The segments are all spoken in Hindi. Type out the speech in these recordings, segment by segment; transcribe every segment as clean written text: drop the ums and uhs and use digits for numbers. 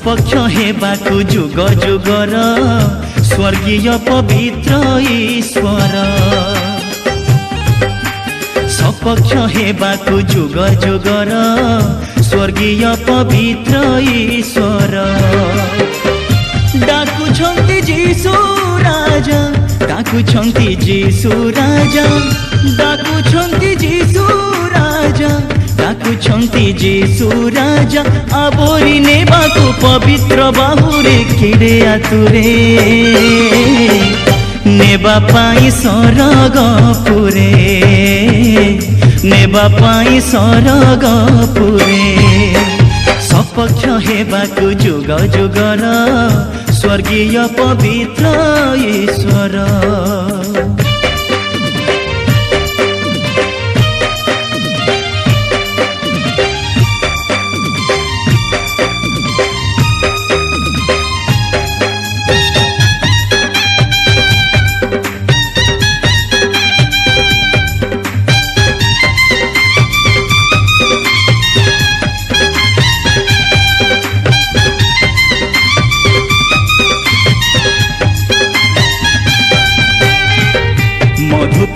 सपक्ष हेबाकु जुग जुगर स्वर्गीय पवित्र ईश्वर सपक्ष हेबाकु जुग जुगर स्वर्गीय पवित्र ईश्वर डाकुछन्ति जीशु राजा डाकुछन्ति जीशु राजा डाकुछन्ति जीशु राजा डाकुछन्ति जीशु राजा आबोरी नेबाकु पवित्र बाहुरे किड़े आतुरे नेबा पाई सरगपुरे नेबा पाई सरगपुरे सपक्ष हेबाकु जुग जुगर स्वर्गीय पवित्र ईश्वर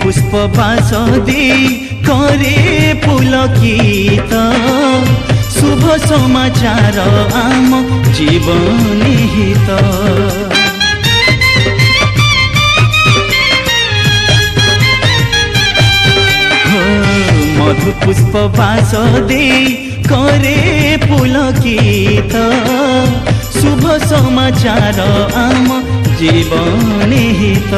पुष्प बासदी करे पुलकित शुभ समाचार आम जीवन हित मधु पुष्प बासदी करे पुलकित शुभ समाचार आम जीवन हित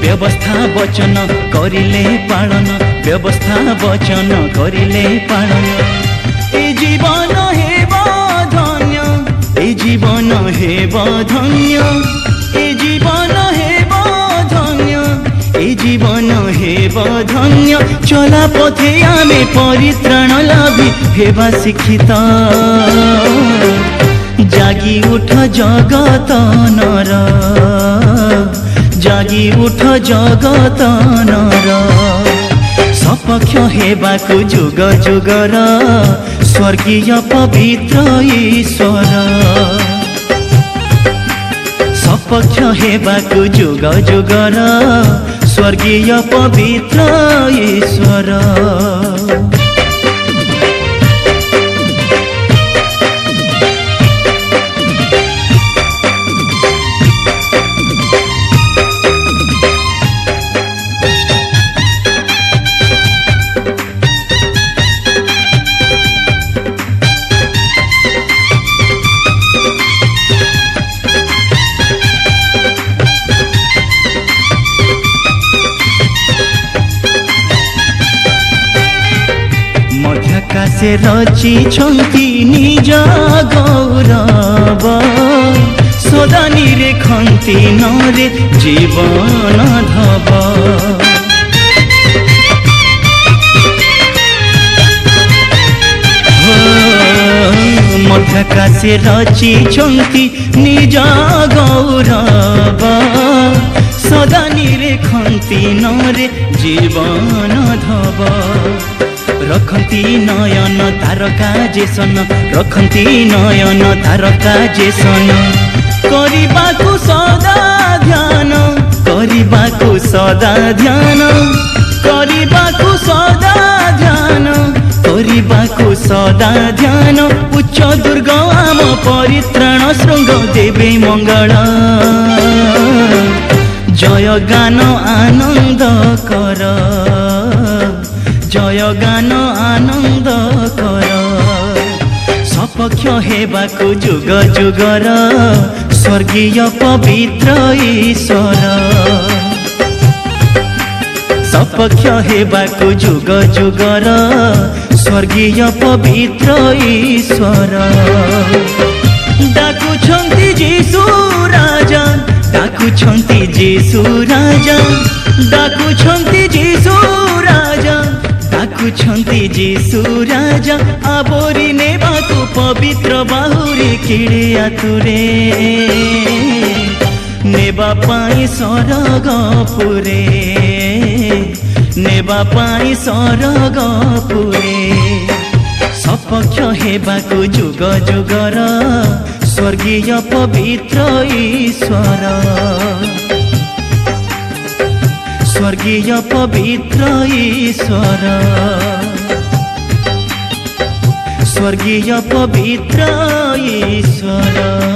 व्यवस्था वचन करिले पालन व्यवस्था वचन करिले पालन ए जीवन हेब धन्य ए जीवन हेब धन्य ए जीवन हेब धन्य ए जीवन हेब धन्य चला पथे आमे परित्राण लाभी हेबा शिक्षित जागी उठ जगत नर जागी उठ जगत नर सपक्ष हेबाकु जुग जुगर स्वर्गीय पवित्र ईश्वर सपक्ष हेबाकु जुग जुगर स्वर्गीय पवित्र ईश्वर से रची छंती निज गौरव सदा निरेखंती नरे जीवन धब मध्यका से रची छंती निज गौरव सदा निरेखंती नरे जीवन धब रखंती नयन तारका जेसन रखंती नयन तारका जेसन करिबाकु सदा ध्यान करिबाकु सदा ध्यान करिबाकु सदा ध्यान करिबाकु सदा ध्यान उच्च दुर्ग आम परित्राण शृंग देवे मंगल जय गान आनंद कर जय गान आनंद कर सपक्ष हेबाकु जुग जुगर स्वर्गीय पवित्र ईश्वर सपक्ष हेबाकु जुग जुगर स्वर्गीय पवित्र ईश्वर डाकुछन्ति जीशु राजा डाकुछन्ति जीशु राजा डाकुछन्ति जीशु राजा डाकुछन्ति जीशु राजा आबोरी नेबाकु पवित्र बाहुरे किड़े आतुरे नेबा पाई सरगपुरे नेबा पाई सरगपुरे। समकक्ष हेबाकु जुग जुगर स्वर्गीय पवित्र ईश्वर स्वर्गीय पवित्र ईश्वर स्वर्गीय पवित्र ईश्वर।